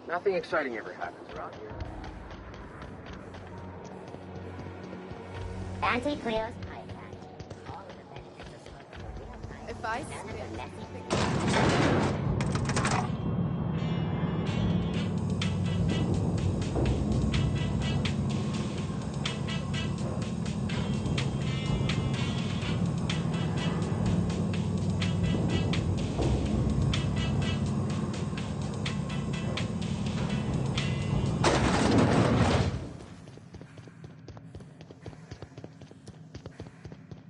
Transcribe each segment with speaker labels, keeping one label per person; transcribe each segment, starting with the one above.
Speaker 1: Nothing exciting ever happens around here.
Speaker 2: Anti-Cleo's Pie Patch. All of the benefits of smoking a real pipe.
Speaker 3: If I
Speaker 2: None of
Speaker 3: spit.
Speaker 2: the messy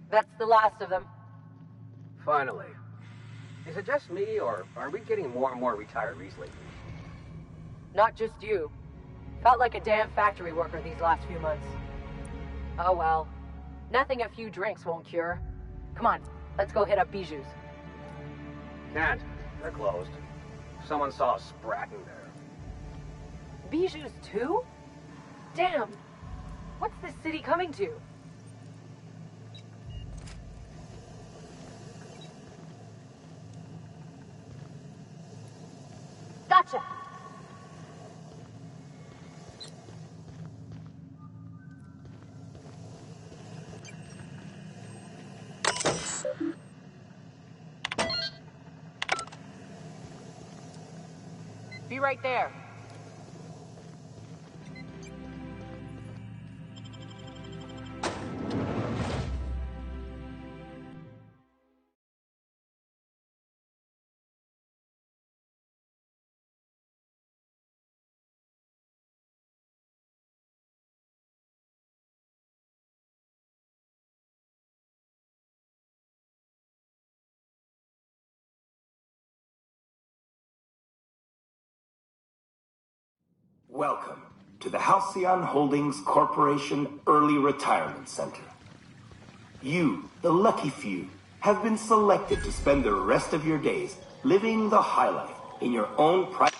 Speaker 4: That's the last of them.
Speaker 1: Finally. Is it just me, or are we getting more and more retirees lately?
Speaker 4: Not just you. Felt like a damn factory worker these last few months. Oh well. Nothing a few drinks won't cure. Come on, let's go hit up Bijou's.
Speaker 1: Can't. They're closed. Someone saw a sprat in there.
Speaker 4: Bijou's too? Damn. What's this city coming to? Gotcha! Be right there.
Speaker 5: Welcome to the Halcyon Holdings Corporation Early Retirement Center. You, the lucky few, have been selected to spend the rest of your days living the high life in your own private...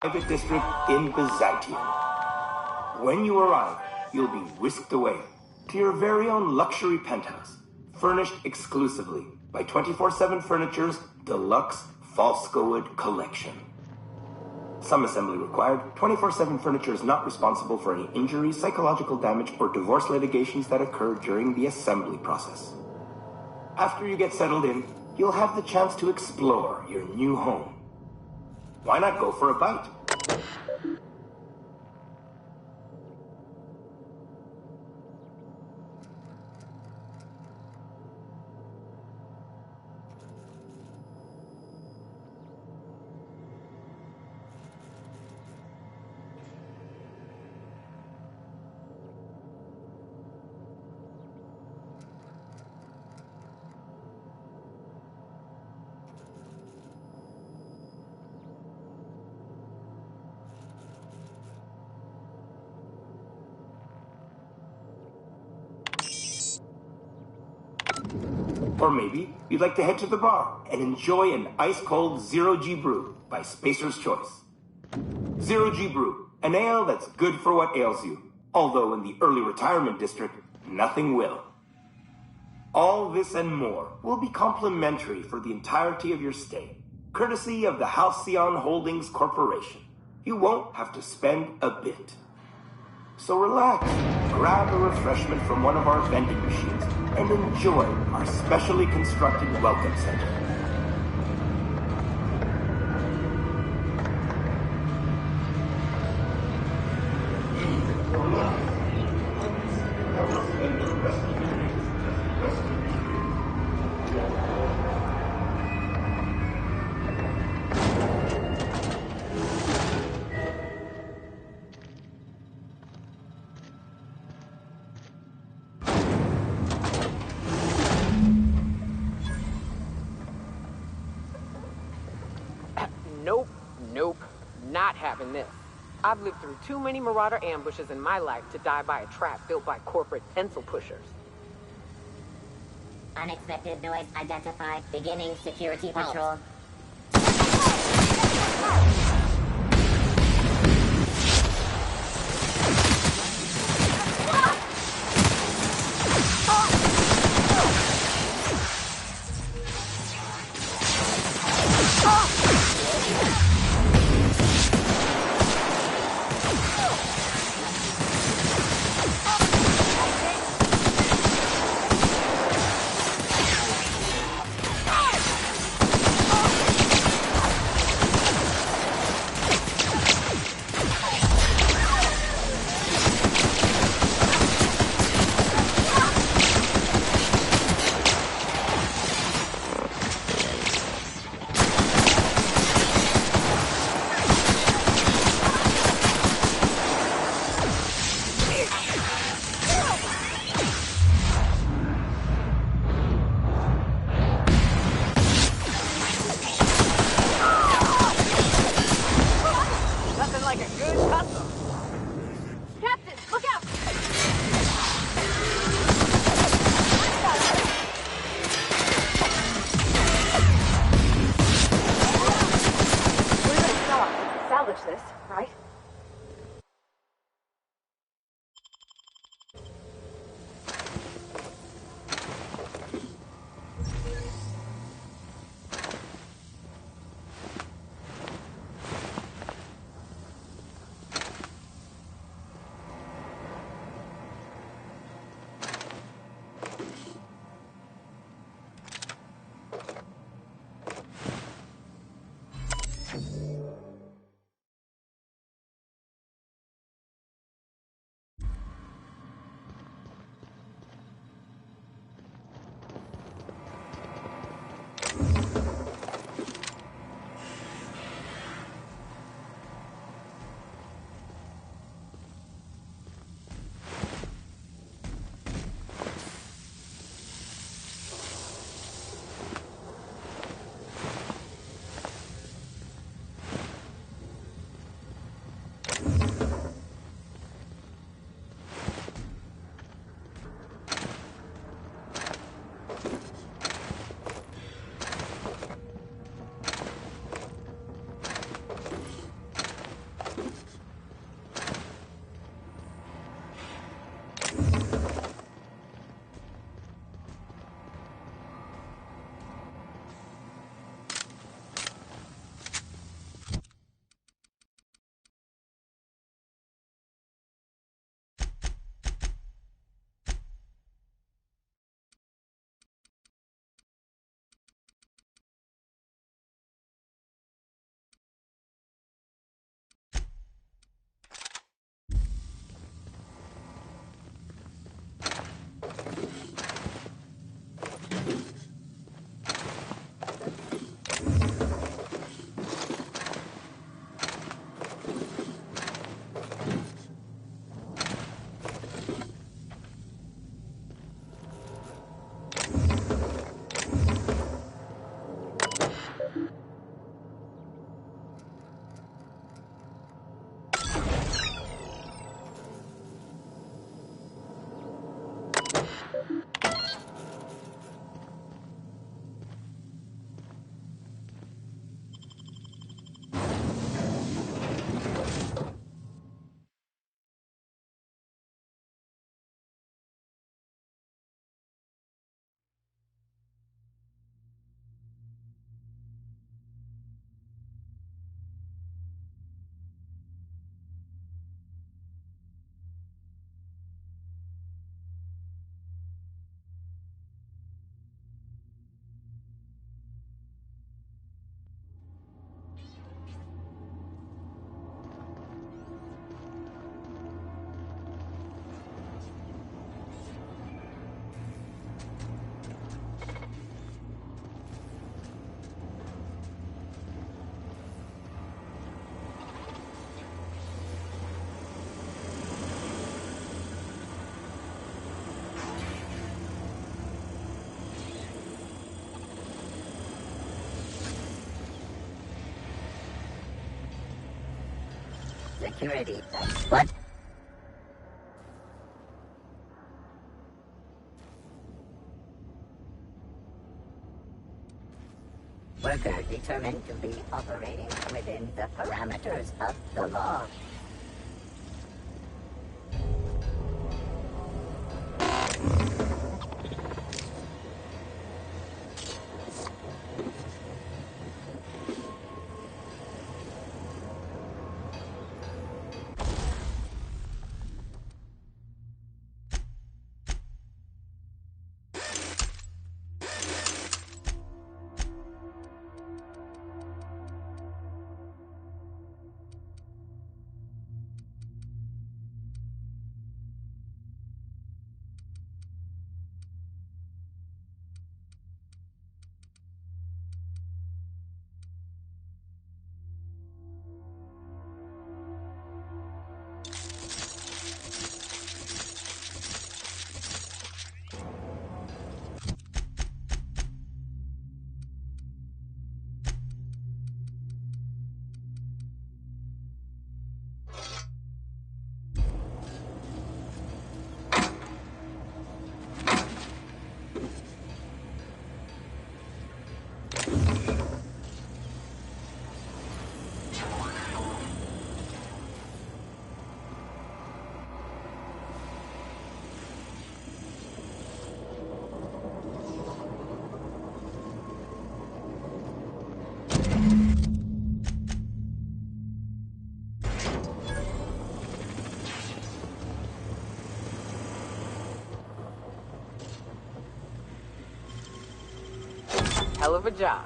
Speaker 5: private district in Byzantium. When you arrive, you'll be whisked away to your very own luxury penthouse, furnished exclusively by 24/7 Furniture's deluxe Falscowood collection. Some assembly required. 24/7 Furniture is not responsible for any injuries, psychological damage, or divorce litigations that occur during the assembly process. After you get settled in, you'll have the chance to explore your new home. Why not go for a bite? Or maybe you'd like to head to the bar and enjoy an ice-cold Zero-G Brew by Spacer's Choice. Zero-G Brew, an ale that's good for what ails you, although in the early retirement district, nothing will. All this and more will be complimentary for the entirety of your stay, courtesy of the Halcyon Holdings Corporation. You won't have to spend a bit. So relax, grab a refreshment from one of our vending machines and enjoy our specially constructed welcome center.
Speaker 3: Nope. Not having this. I've lived through too many Marauder ambushes in my life to die by a trap built by corporate pencil pushers.
Speaker 2: Unexpected noise identified. Beginning security patrol. security. What? Worker determined to be operating within the parameters of the law.
Speaker 3: Hell of a job.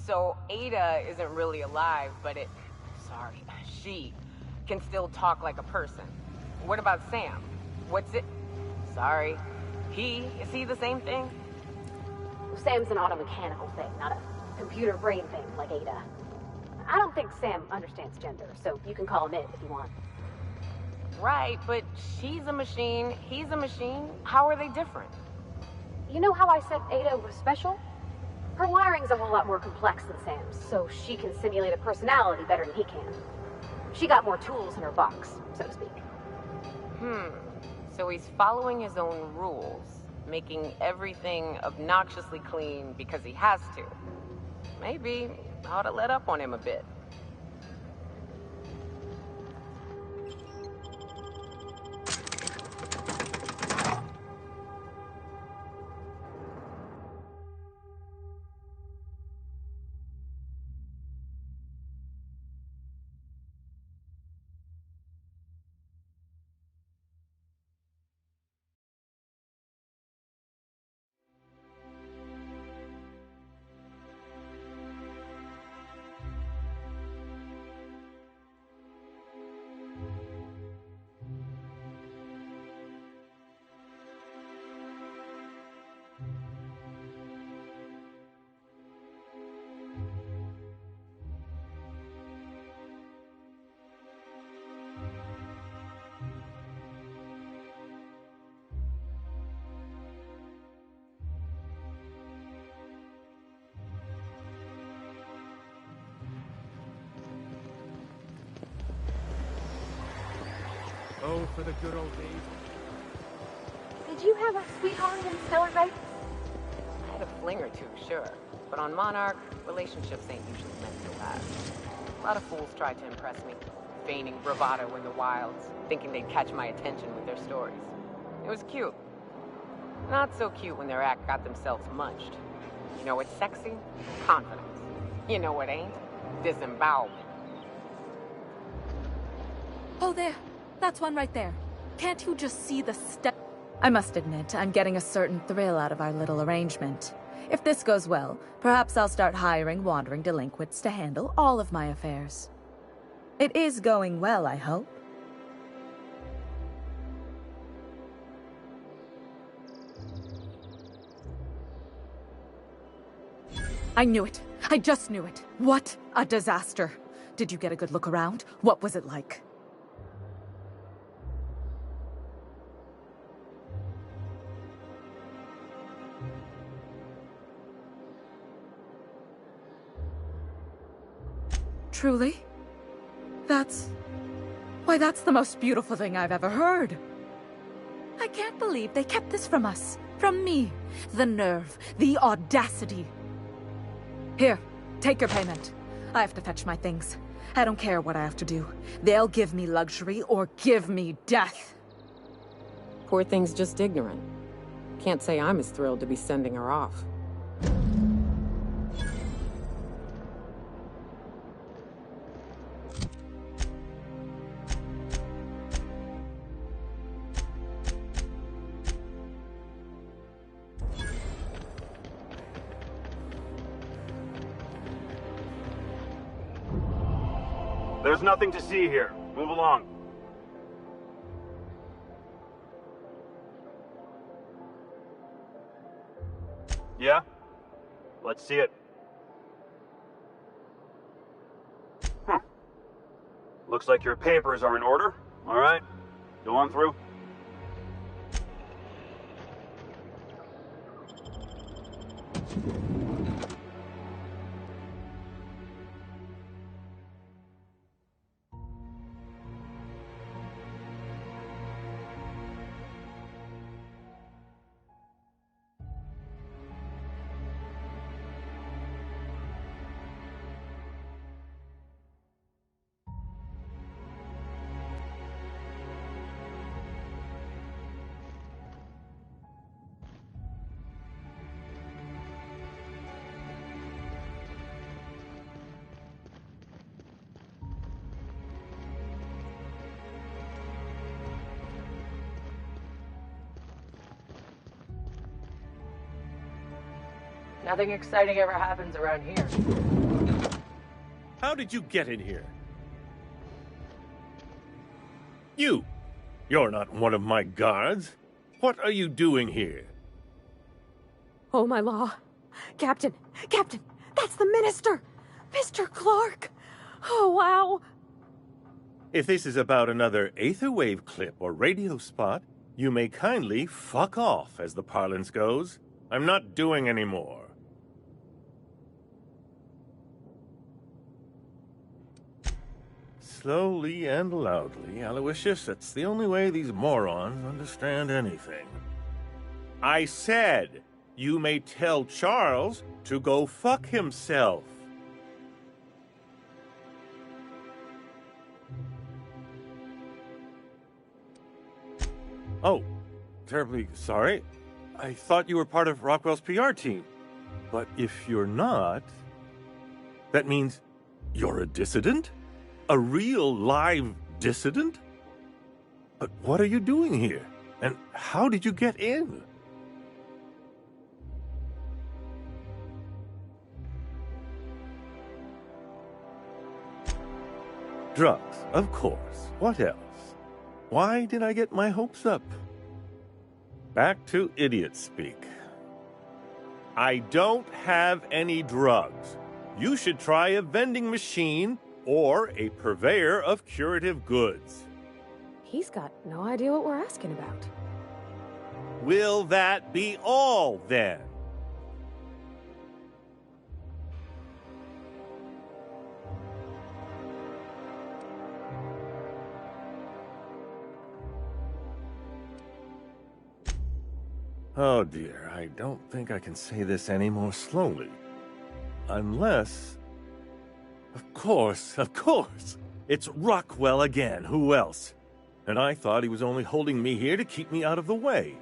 Speaker 3: So Ada isn't really alive, but she can still talk like a person. What about Sam? Is he the same thing?
Speaker 4: Sam's an automechanical thing, not a computer brain thing like Ada. I don't think Sam understands gender, so you can call him it if you want.
Speaker 3: Right, but she's a machine, he's a machine. How are they different?
Speaker 4: You know how I said Ada was special? Her wiring's a whole lot more complex than Sam's, so she can simulate a personality better than he can. She got more tools in her box, so to speak.
Speaker 3: So he's following his own rules, making everything obnoxiously clean because he has to. Maybe I ought to let up on him a bit.
Speaker 6: for the good old days.
Speaker 4: Did you have a sweetheart in Stellar Bay?
Speaker 3: I had a fling or two, sure. But on Monarch, relationships ain't usually meant to last. A lot of fools tried to impress me, feigning bravado in the wilds, thinking they'd catch my attention with their stories. It was cute. Not so cute when their act got themselves munched. You know what's sexy? Confidence. You know what ain't? Disembowelment.
Speaker 7: Oh, there. That's one right there. Can't you just see the step? I must admit, I'm getting a certain thrill out of our little arrangement. If this goes well, perhaps I'll start hiring wandering delinquents to handle all of my affairs. It is going well, I hope. I knew it. I just knew it. What a disaster. Did you get a good look around? What was it like? Truly? Why, that's the most beautiful thing I've ever heard. I can't believe they kept this from us. From me. The nerve. The audacity. Here, take your payment. I have to fetch my things. I don't care what I have to do. They'll give me luxury or give me death.
Speaker 3: Poor thing's just ignorant. Can't say I'm as thrilled to be sending her off.
Speaker 8: There's nothing to see here. Move along. Yeah? Let's see it. Looks like your papers are in order. All right. Go on through.
Speaker 4: Nothing exciting ever happens around here.
Speaker 9: How did you get in here? You're not one of my guards. What are you doing here?
Speaker 7: Oh, my law. Captain, that's the minister! Mr. Clark! Oh, wow!
Speaker 9: If this is about another Aetherwave clip or radio spot, you may kindly fuck off, as the parlance goes. I'm not doing any more. Slowly and loudly, Aloysius, that's the only way these morons understand anything. I said, you may tell Charles to go fuck himself. Oh, terribly sorry. I thought you were part of Rockwell's PR team. But if you're not, that means you're a dissident? A real live dissident? But what are you doing here? And how did you get in? Drugs, of course. What else? Why did I get my hopes up? Back to idiot speak. I don't have any drugs. You should try a vending machine or a purveyor of curative goods.
Speaker 7: He's got no idea what we're asking about.
Speaker 9: Will that be all, then? Oh dear, I don't think I can say this any more slowly. Unless... Of course! It's Rockwell again, who else? And I thought he was only holding me here to keep me out of the way.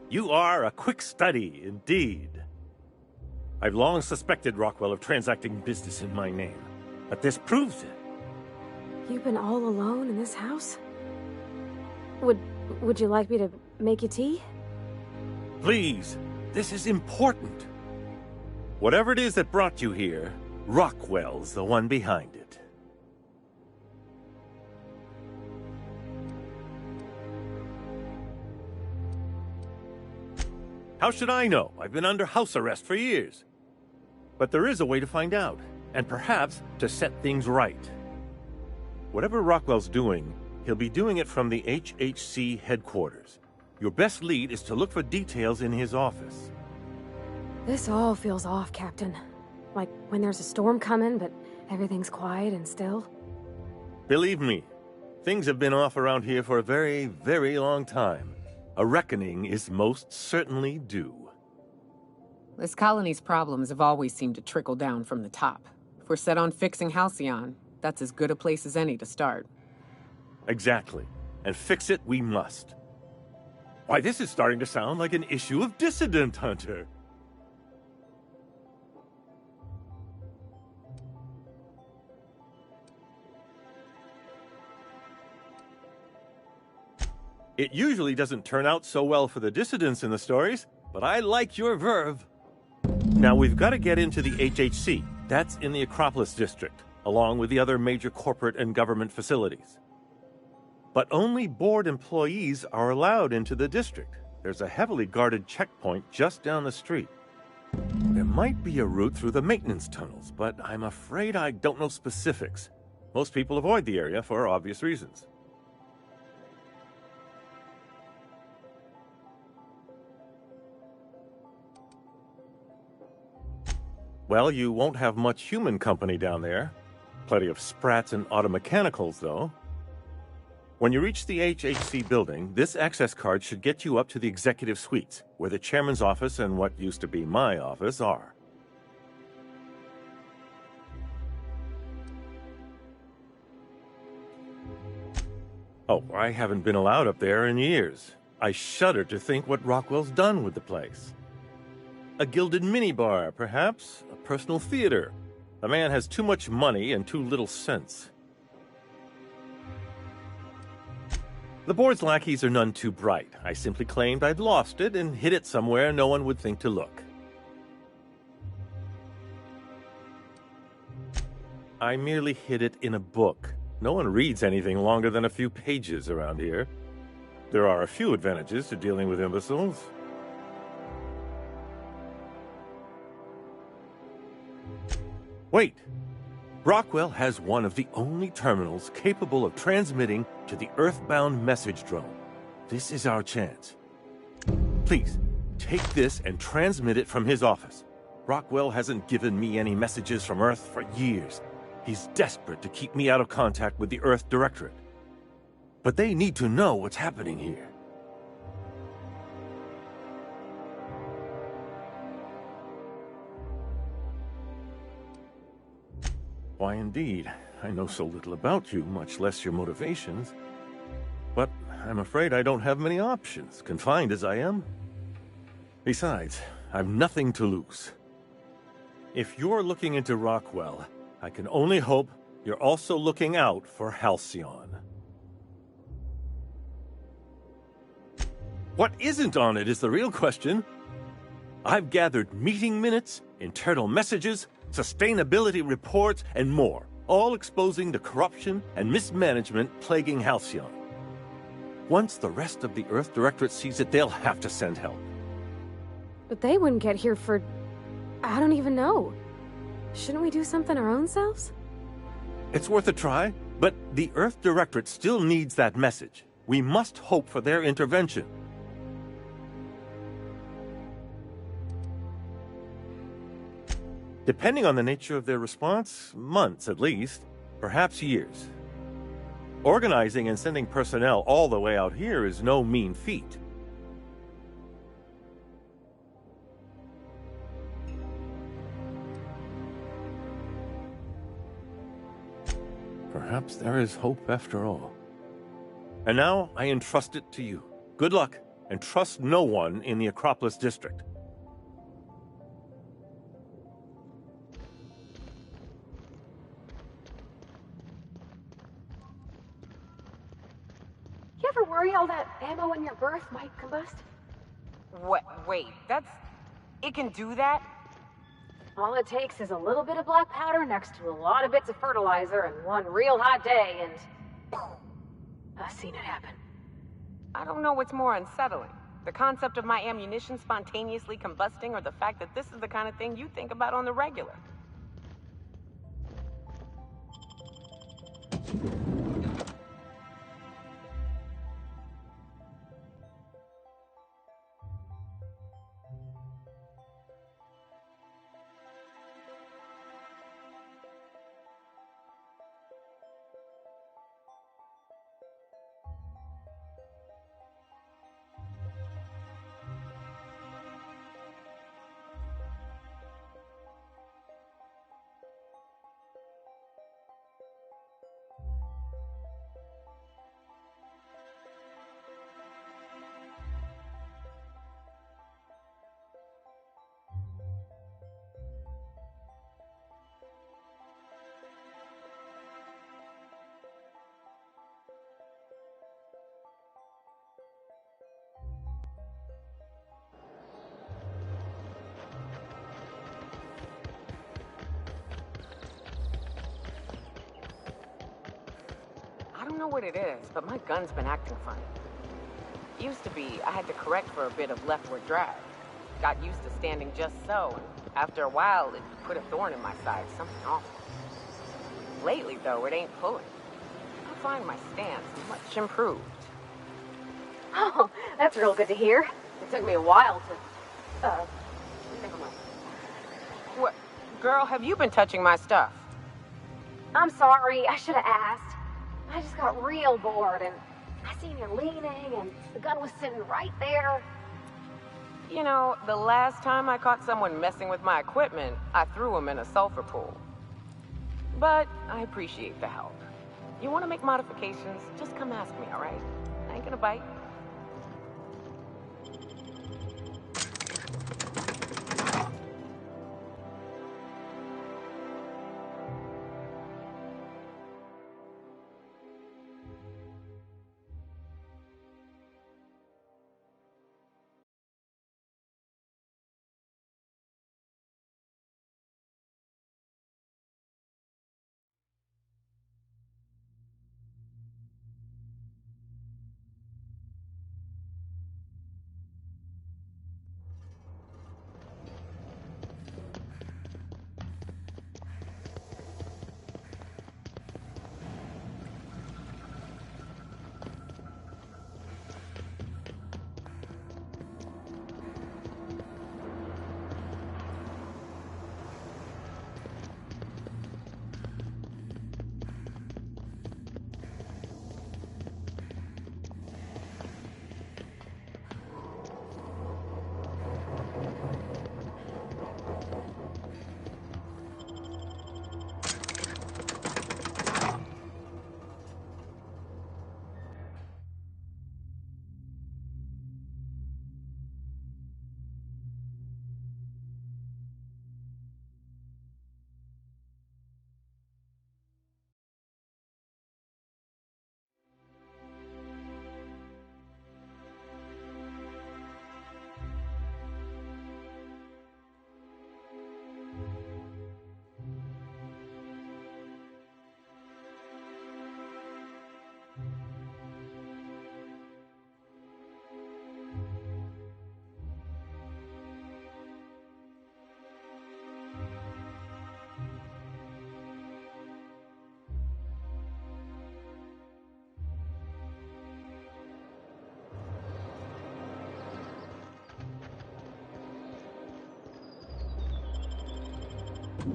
Speaker 9: You are a quick study, indeed. I've long suspected Rockwell of transacting business in my name, but this proves it.
Speaker 6: You've been all alone in this house? Would you like me to make you tea?
Speaker 9: Please, this is important. Whatever it is that brought you here, Rockwell's the one behind it. How should I know? I've been under house arrest for years. But there is a way to find out, and perhaps to set things right. Whatever Rockwell's doing, he'll be doing it from the HHC headquarters. Your best lead is to look for details in his office.
Speaker 6: This all feels off, Captain. Like when there's a storm coming, but everything's quiet and still.
Speaker 9: Believe me, things have been off around here for a very, very long time. A reckoning is most certainly due.
Speaker 3: This colony's problems have always seemed to trickle down from the top. If we're set on fixing Halcyon, that's as good a place as any to start.
Speaker 9: Exactly. And fix it we must. Why, this is starting to sound like an issue of Dissident Hunter. It usually doesn't turn out so well for the dissidents in the stories, but I like your verve. Now, we've got to get into the HHC. That's in the Acropolis District, along with the other major corporate and government facilities. But only board employees are allowed into the district. There's a heavily guarded checkpoint just down the street. There might be a route through the maintenance tunnels, but I'm afraid I don't know specifics. Most people avoid the area for obvious reasons. Well, you won't have much human company down there. Plenty of sprats and automechanicals, though. When you reach the HHC building, this access card should get you up to the executive suites, where the chairman's office and what used to be my office are. Oh, I haven't been allowed up there in years. I shudder to think what Rockwell's done with the place. A gilded minibar, perhaps? A personal theater. The man has too much money and too little sense. The board's lackeys are none too bright. I simply claimed I'd lost it and hid it somewhere no one would think to look. I merely hid it in a book. No one reads anything longer than a few pages around here. There are a few advantages to dealing with imbeciles. Wait! Rockwell has one of the only terminals capable of transmitting to the Earthbound message drone. This is our chance. Please, take this and transmit it from his office. Rockwell hasn't given me any messages from Earth for years. He's desperate to keep me out of contact with the Earth Directorate. But they need to know what's happening here. Why, indeed. I know so little about you, much less your motivations. But I'm afraid I don't have many options, confined as I am. Besides, I've nothing to lose. If you're looking into Rockwell, I can only hope you're also looking out for Halcyon. What isn't on it is the real question. I've gathered meeting minutes, internal messages, sustainability reports, and more, all exposing the corruption and mismanagement plaguing Halcyon. Once the rest of the Earth Directorate sees it, they'll have to send help.
Speaker 6: But they wouldn't get here for... I don't even know. Shouldn't we do something our own selves?
Speaker 9: It's worth a try, but the Earth Directorate still needs that message. We must hope for their intervention. Depending on the nature of their response, months at least, perhaps years. Organizing and sending personnel all the way out here is no mean feat. Perhaps there is hope after all. And now I entrust it to you. Good luck, and trust no one in the Acropolis District.
Speaker 4: You ever worry all that ammo in your berth might combust?
Speaker 3: What? Wait, that's... It can do that?
Speaker 4: All it takes is a little bit of black powder next to a lot of bits of fertilizer and one real hot day, and... I've seen it happen.
Speaker 3: I don't know what's more unsettling. The concept of my ammunition spontaneously combusting, or the fact that this is the kind of thing you think about on the regular. I don't know what it is, but my gun's been acting funny. Used to be, I had to correct for a bit of leftward drag. Got used to standing just so, and after a while, it put a thorn in my side, something awful. Lately, though, it ain't pulling. I find my stance much improved.
Speaker 4: Oh, that's real good to hear. It took me a while to... never mind.
Speaker 3: What? Girl, have you been touching my stuff?
Speaker 4: I'm sorry, I should have asked. I just got real bored, and I seen you leaning, and the gun was sitting right there.
Speaker 3: You know, the last time I caught someone messing with my equipment, I threw him in a sulfur pool. But I appreciate the help. You want to make modifications, just come ask me, all right? I ain't gonna bite. I'm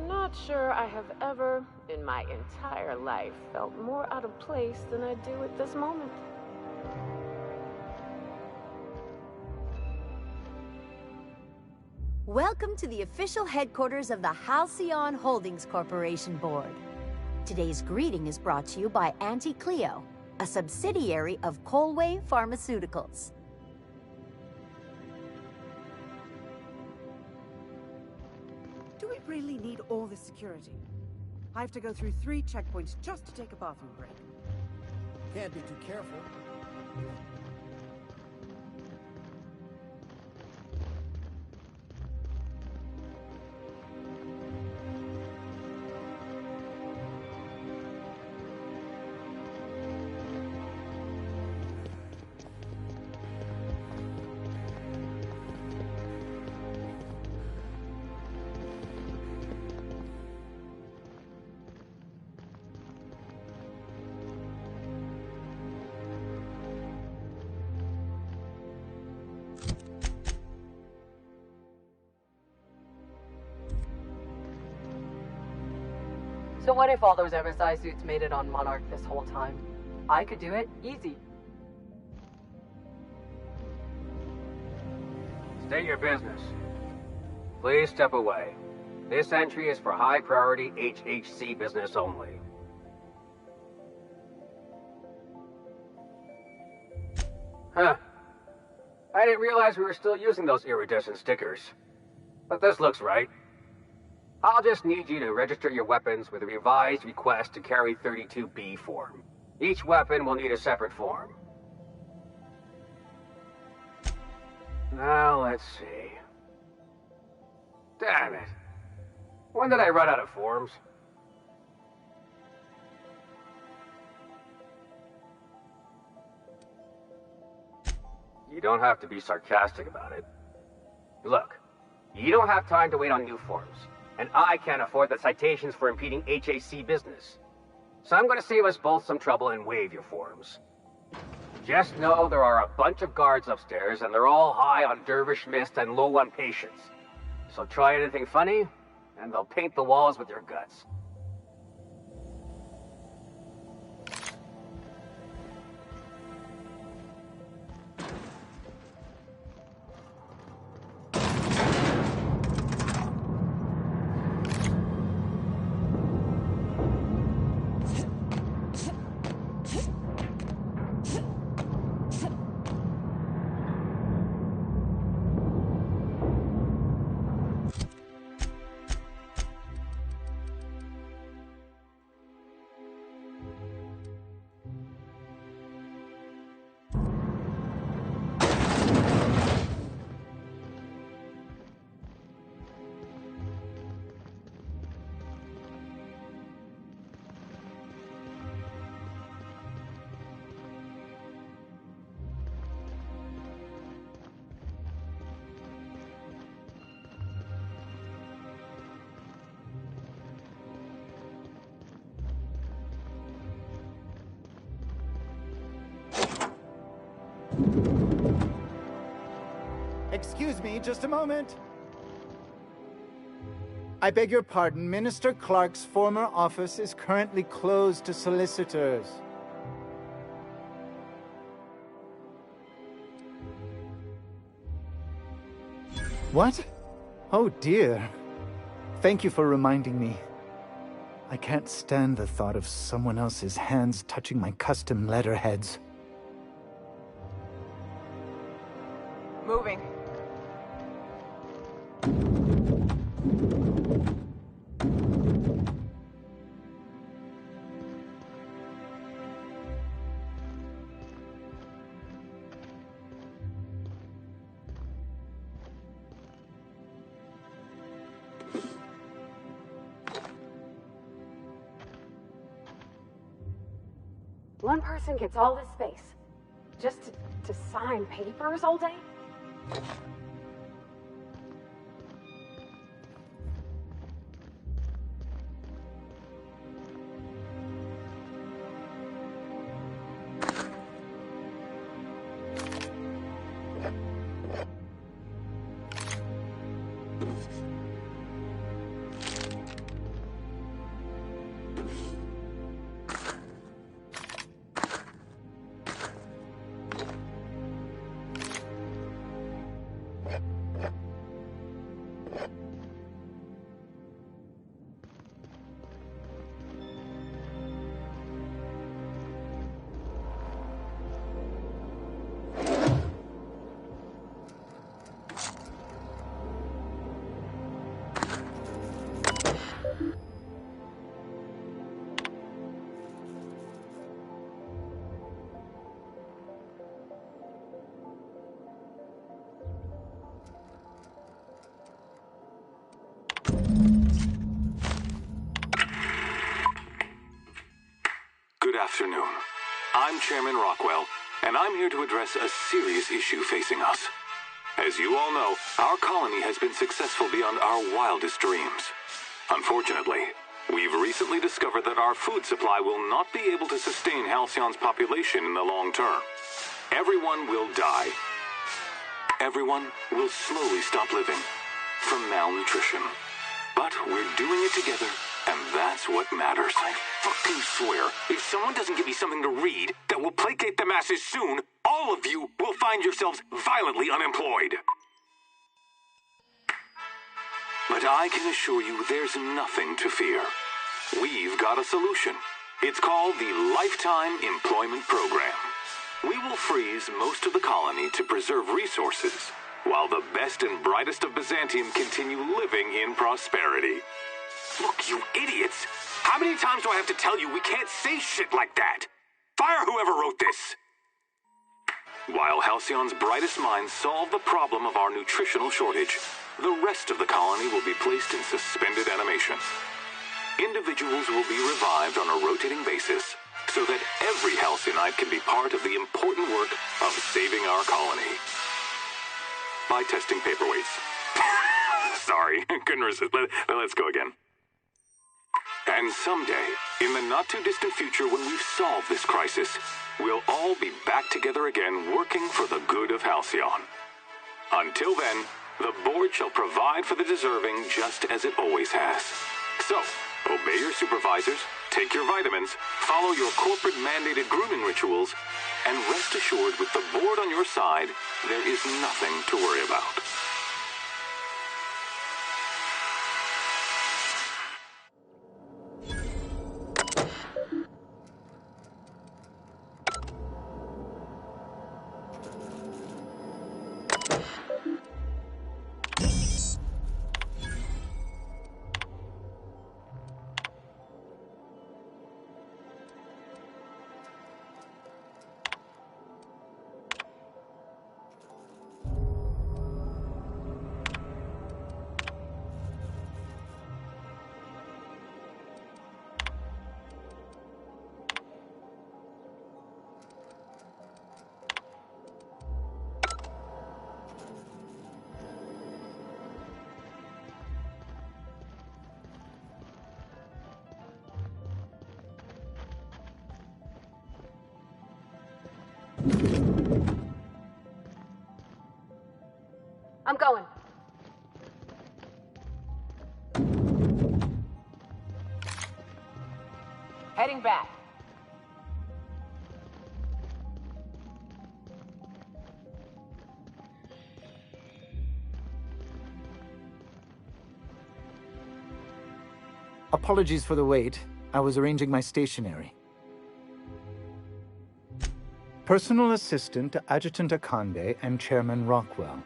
Speaker 3: not sure I have ever, in my entire life, felt more out of place than I do at this moment.
Speaker 10: Welcome to the official headquarters of the Halcyon Holdings Corporation Board. Today's greeting is brought to you by Auntie Cleo, a subsidiary of Colway Pharmaceuticals.
Speaker 11: Do we really need all this security? I have to go through 3 checkpoints just to take a bathroom break.
Speaker 12: Can't be too careful.
Speaker 4: So what if all those MSI suits made it on Monarch this whole time? I could do it, easy.
Speaker 1: State your business. Please step away. This entry is for high-priority HHC business only. Huh. I didn't realize we were still using those iridescent stickers. But this looks right. I'll just need you to register your weapons with a revised request to carry 32B form. Each weapon will need a separate form. Now, let's see. Damn it. When did I run out of forms? You don't have to be sarcastic about it. Look, you don't have time to wait on new forms. And I can't afford the citations for impeding HAC business. So I'm going to save us both some trouble and waive your forms. Just know there are a bunch of guards upstairs, and they're all high on Dervish Mist and low on patience. So try anything funny, and they'll paint the walls with your guts.
Speaker 13: Excuse me, just a moment. I beg your pardon, Minister Clark's former office is currently closed to solicitors. What? Oh dear. Thank you for reminding me. I can't stand the thought of someone else's hands touching my custom letterheads.
Speaker 3: Moving.
Speaker 6: one person gets all this space. Just to sign papers all day?
Speaker 14: Good afternoon. I'm Chairman Rockwell, and I'm here to address a serious issue facing us. As you all know, our colony has been successful beyond our wildest dreams. Unfortunately, we've recently discovered that our food supply will not be able to sustain Halcyon's population in the long term. Everyone will die. Everyone will slowly stop living from malnutrition. But we're doing it together, and that's what matters. I fucking swear, if someone doesn't give me something to read that will placate the masses soon, all of you will find yourselves violently unemployed. But I can assure you there's nothing to fear. We've got a solution. It's called the Lifetime Employment Program. We will freeze most of the colony to preserve resources, while the best and brightest of Byzantium continue living in prosperity. Look, you idiots! How many times do I have to tell you we can't say shit like that? Fire whoever wrote this! While Halcyon's brightest minds solve the problem of our nutritional shortage, the rest of the colony will be placed in suspended animation. Individuals will be revived on a rotating basis, so that every Halcyon can be part of the important work of saving our colony. By testing paperweights. Sorry, couldn't resist. Let's go again. And someday, in the not-too-distant future when we've solved this crisis, we'll all be back together again working for the good of Halcyon. Until then, the board shall provide for the deserving just as it always has. So, obey your supervisors, take your vitamins, follow your corporate-mandated grooming rituals, and rest assured with the board on your side, there is nothing to worry about.
Speaker 6: I'm going.
Speaker 3: Heading back.
Speaker 13: Apologies for the wait. I was arranging my stationery. Personal assistant to Adjutant Akande and Chairman Rockwell.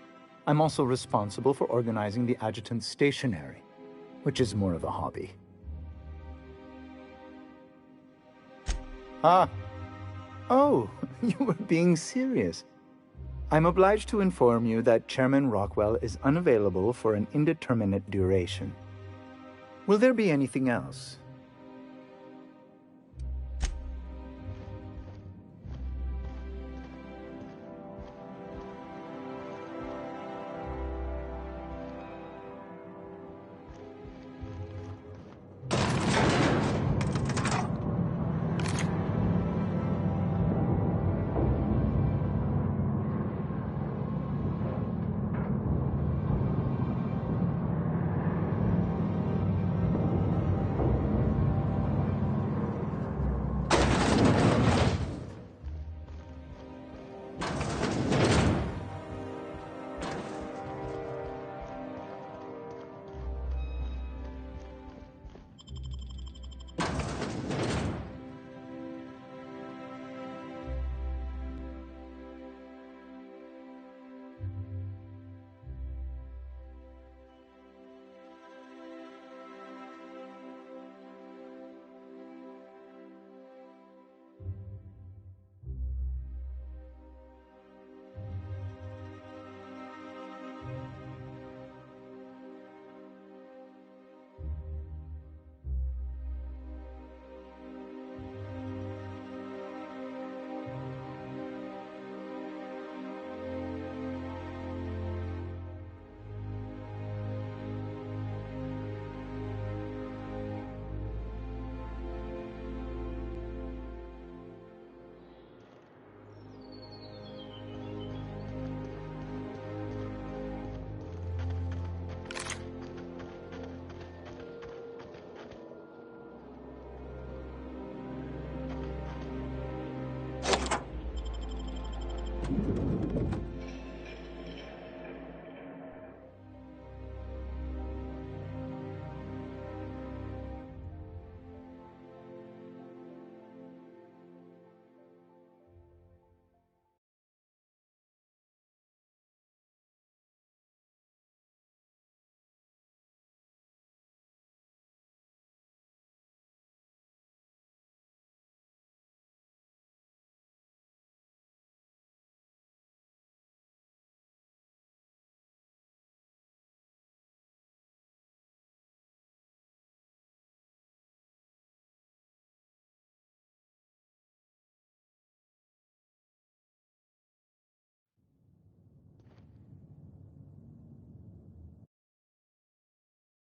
Speaker 13: I'm also responsible for organizing the adjutant's stationery, which is more of a hobby. Ah. Oh, you were being serious. I'm obliged to inform you that Chairman Rockwell is unavailable for an indeterminate duration. Will there be anything else?